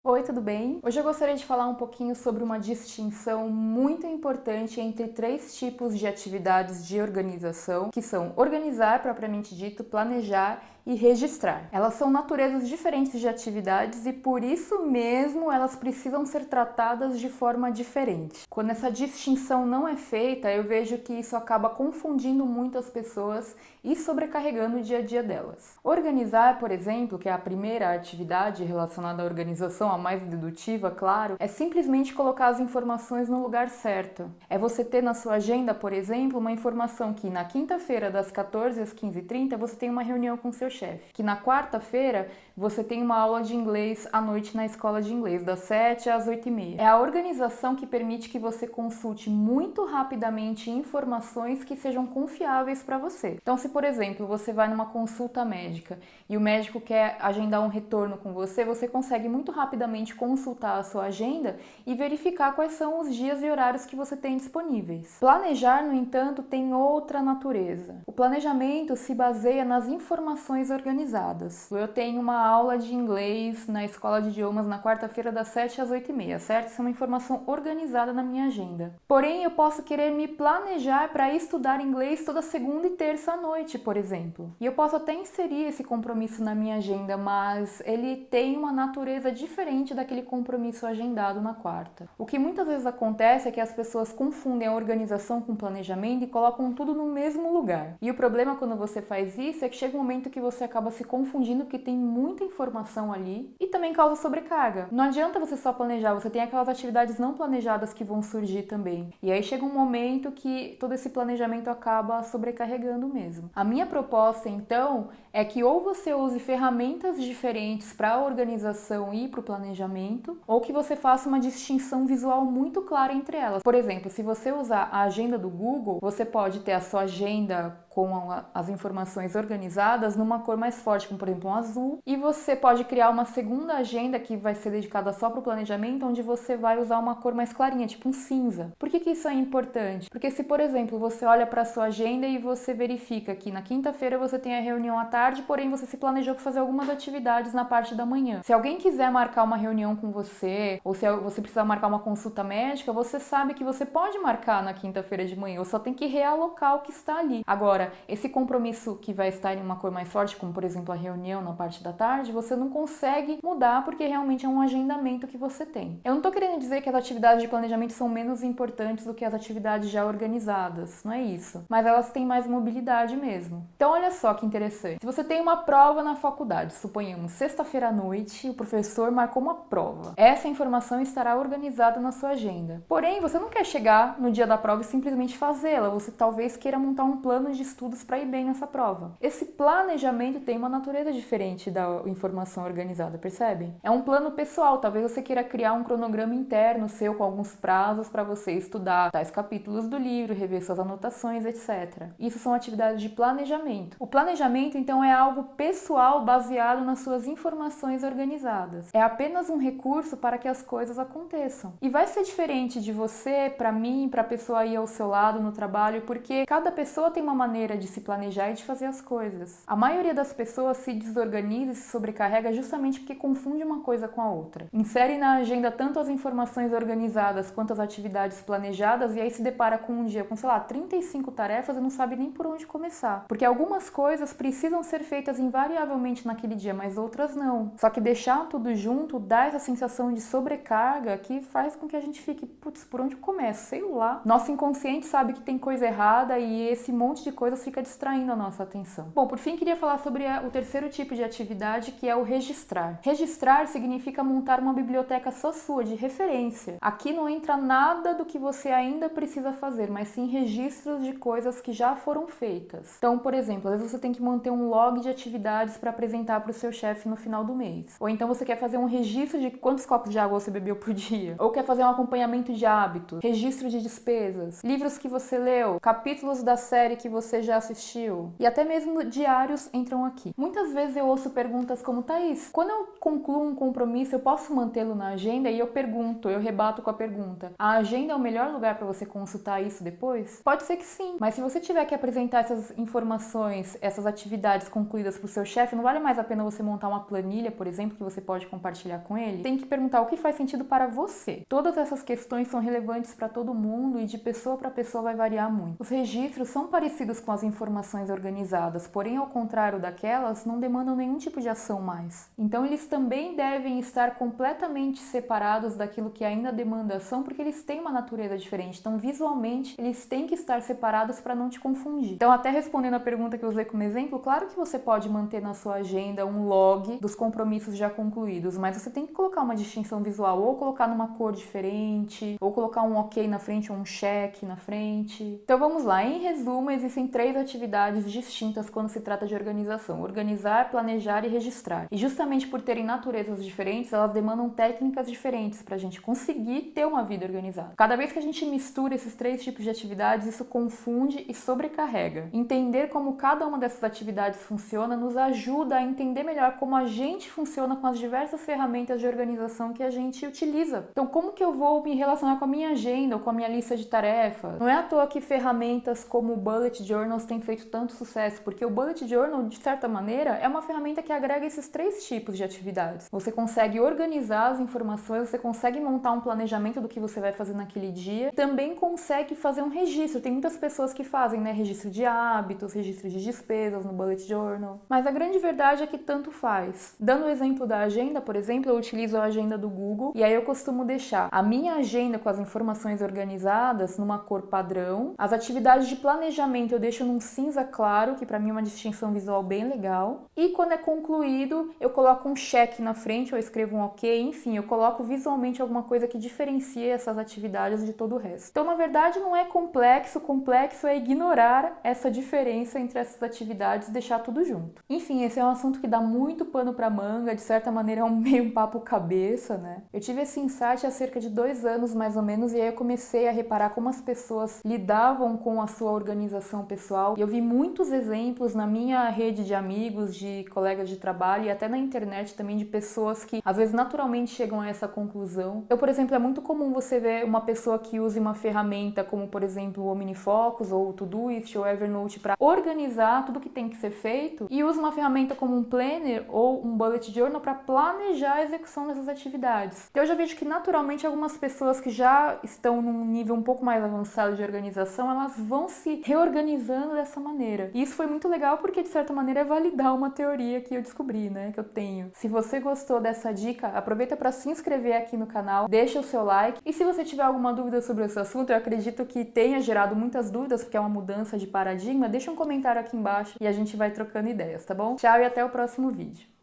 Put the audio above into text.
Oi, tudo bem? Hoje eu gostaria de falar um pouquinho sobre uma distinção muito importante entre três tipos de atividades de organização, que são organizar, propriamente dito, planejar e registrar. Elas são naturezas diferentes de atividades e por isso mesmo elas precisam ser tratadas de forma diferente. Quando essa distinção não é feita, eu vejo que isso acaba confundindo muito as pessoas e sobrecarregando o dia a dia delas. Organizar, por exemplo, que é a primeira atividade relacionada à organização, a mais dedutiva, claro, é simplesmente colocar as informações no lugar certo. É você ter na sua agenda, por exemplo, uma informação que na quinta-feira, das 14 às 15h30, você tem uma reunião com seu chefe. Que na quarta-feira, você tem uma aula de inglês à noite na escola de inglês, das 7 às 8h30. É a organização que permite que você consulte muito rapidamente informações que sejam confiáveis para você. Então, se, por exemplo, você vai numa consulta médica e o médico quer agendar um retorno com você, você consegue muito rapidamente consultar a sua agenda e verificar quais são os dias e horários que você tem disponíveis. Planejar, no entanto, tem outra natureza. O planejamento se baseia nas informações organizadas. Eu tenho uma aula de inglês na escola de idiomas na quarta-feira das 7 às 8h30, certo? Isso é uma informação organizada na minha agenda. Porém, eu posso querer me planejar para estudar inglês toda segunda e terça à noite, por exemplo. E eu posso até inserir esse compromisso na minha agenda, mas ele tem uma natureza diferente daquele compromisso agendado na quarta. O que muitas vezes acontece é que as pessoas confundem a organização com o planejamento e colocam tudo no mesmo lugar. E o problema quando você faz isso é que chega um momento que você acaba se confundindo porque tem muita informação ali e também causa sobrecarga. Não adianta você só planejar, você tem aquelas atividades não planejadas que vão surgir também. E aí chega um momento que todo esse planejamento acaba sobrecarregando mesmo. A minha proposta, então, é que ou você use ferramentas diferentes para a organização e para o planejamento, ou que você faça uma distinção visual muito clara entre elas. Por exemplo, se você usar a agenda do Google, você pode ter a sua agenda com as informações organizadas numa cor mais forte, como por exemplo um azul, e você pode criar uma segunda agenda que vai ser dedicada só para o planejamento, onde você vai usar uma cor mais clarinha, tipo um cinza. Por que isso é importante? Porque se, por exemplo, você olha para a sua agenda e você verifica que na quinta-feira você tem a reunião à tarde, porém você se planejou para fazer algumas atividades na parte da manhã. Se alguém quiser marcar uma reunião com você, ou se você precisar marcar uma consulta médica, você sabe que você pode marcar na quinta-feira de manhã, ou só tem que realocar o que está ali. Agora, esse compromisso que vai estar em uma cor mais forte, como por exemplo a reunião na parte da tarde, você não consegue mudar porque realmente é um agendamento que você tem. Eu não estou querendo dizer que as atividades de planejamento são menos importantes do que as atividades já organizadas, não é isso. Mas elas têm mais mobilidade mesmo. Então olha só que interessante. Se você tem uma prova na faculdade, suponhamos sexta-feira à noite, o professor marcou uma prova. Essa informação estará organizada na sua agenda. Porém, você não quer chegar no dia da prova e simplesmente fazê-la. Você talvez queira montar um plano de estudos para ir bem nessa prova. Esse planejamento tem uma natureza diferente da informação organizada, percebe? É um plano pessoal, talvez você queira criar um cronograma interno seu com alguns prazos para você estudar tais capítulos do livro, rever suas anotações, etc. Isso são atividades de planejamento. O planejamento, então, é algo pessoal baseado nas suas informações organizadas. É apenas um recurso para que as coisas aconteçam. E vai ser diferente de você, para mim, para a pessoa aí ao seu lado no trabalho, porque cada pessoa tem uma maneira de se planejar e de fazer as coisas. A maioria das pessoas se desorganiza e se sobrecarrega justamente porque confunde uma coisa com a outra. Insere na agenda tanto as informações organizadas quanto as atividades planejadas e aí se depara com um dia com, sei lá, 35 tarefas e não sabe nem por onde começar. Porque algumas coisas precisam ser feitas invariavelmente naquele dia, mas outras não. Só que deixar tudo junto dá essa sensação de sobrecarga que faz com que a gente fique, putz, por onde começa? Sei lá. Nosso inconsciente sabe que tem coisa errada e esse monte de coisas fica distraindo a nossa atenção. Bom, por fim, queria falar sobre o terceiro tipo de atividade, que é o registrar. Registrar significa montar uma biblioteca só sua, de referência. Aqui não entra nada do que você ainda precisa fazer, mas sim registros de coisas que já foram feitas. Então, por exemplo, às vezes você tem que manter um log de atividades para apresentar para o seu chefe no final do mês. Ou então você quer fazer um registro de quantos copos de água você bebeu por dia. Ou quer fazer um acompanhamento de hábitos, registro de despesas, livros que você leu, capítulos da série que você você já assistiu. E até mesmo diários entram aqui. Muitas vezes eu ouço perguntas como: Thaís, quando eu concluo um compromisso, eu posso mantê-lo na agenda? E eu pergunto, eu rebato com a pergunta: a agenda é o melhor lugar para você consultar isso depois? Pode ser que sim, mas se você tiver que apresentar essas informações, essas atividades concluídas para o seu chefe, não vale mais a pena você montar uma planilha, por exemplo, que você pode compartilhar com ele? Tem que perguntar o que faz sentido para você. Todas essas questões são relevantes para todo mundo e de pessoa para pessoa vai variar muito. Os registros são parecidos com as informações organizadas, porém, ao contrário daquelas, não demandam nenhum tipo de ação mais. Então, eles também devem estar completamente separados daquilo que ainda demanda ação, porque eles têm uma natureza diferente. Então, visualmente, eles têm que estar separados para não te confundir. Então, até respondendo a pergunta que eu usei como exemplo, claro que você pode manter na sua agenda um log dos compromissos já concluídos, mas você tem que colocar uma distinção visual, ou colocar numa cor diferente, ou colocar um ok na frente, ou um check na frente. Então, vamos lá. Em resumo, existem 3 atividades distintas quando se trata de organização: organizar, planejar e registrar. E justamente por terem naturezas diferentes, elas demandam técnicas diferentes para a gente conseguir ter uma vida organizada. Cada vez que a gente mistura esses 3 tipos de atividades, isso confunde e sobrecarrega. Entender como cada uma dessas atividades funciona nos ajuda a entender melhor como a gente funciona com as diversas ferramentas de organização que a gente utiliza. Então, como que eu vou me relacionar com a minha agenda ou com a minha lista de tarefas? Não é à toa que ferramentas como o Bullet Journals têm feito tanto sucesso, porque o Bullet Journal, de certa maneira, é uma ferramenta que agrega esses 3 tipos de atividades. Você consegue organizar as informações, você consegue montar um planejamento do que você vai fazer naquele dia, também consegue fazer um registro. Tem muitas pessoas que fazem, né, registro de hábitos, registro de despesas no Bullet Journal, mas a grande verdade é que tanto faz. Dando o exemplo da agenda, por exemplo, eu utilizo a agenda do Google e aí eu costumo deixar a minha agenda com as informações organizadas numa cor padrão. As atividades de planejamento eu deixo num cinza claro, que para mim é uma distinção visual bem legal. E quando é concluído, eu coloco um check na frente, ou escrevo um ok, enfim, eu coloco visualmente alguma coisa que diferencie essas atividades de todo o resto. Então, na verdade, não é complexo, complexo é ignorar essa diferença entre essas atividades e deixar tudo junto. Enfim, esse é um assunto que dá muito pano pra manga, de certa maneira é meio um papo cabeça, né? Eu tive esse insight há cerca de 2 anos, mais ou menos, e aí eu comecei a reparar como as pessoas lidavam com a sua organização pessoal. E eu vi muitos exemplos na minha rede de amigos, de colegas de trabalho e até na internet também de pessoas que às vezes naturalmente chegam a essa conclusão. Eu, por exemplo, é muito comum você ver uma pessoa que use uma ferramenta como, por exemplo, o OmniFocus ou o Todoist ou Evernote para organizar tudo que tem que ser feito e usa uma ferramenta como um Planner ou um Bullet Journal para planejar a execução dessas atividades. Então eu já vejo que naturalmente algumas pessoas que já estão num nível um pouco mais avançado de organização, elas vão se reorganizando dessa maneira. E isso foi muito legal porque, de certa maneira, é validar uma teoria que eu descobri, né, que eu tenho. Se você gostou dessa dica, aproveita para se inscrever aqui no canal, deixa o seu like. E se você tiver alguma dúvida sobre esse assunto, eu acredito que tenha gerado muitas dúvidas, porque é uma mudança de paradigma, deixa um comentário aqui embaixo e a gente vai trocando ideias, tá bom? Tchau e até o próximo vídeo.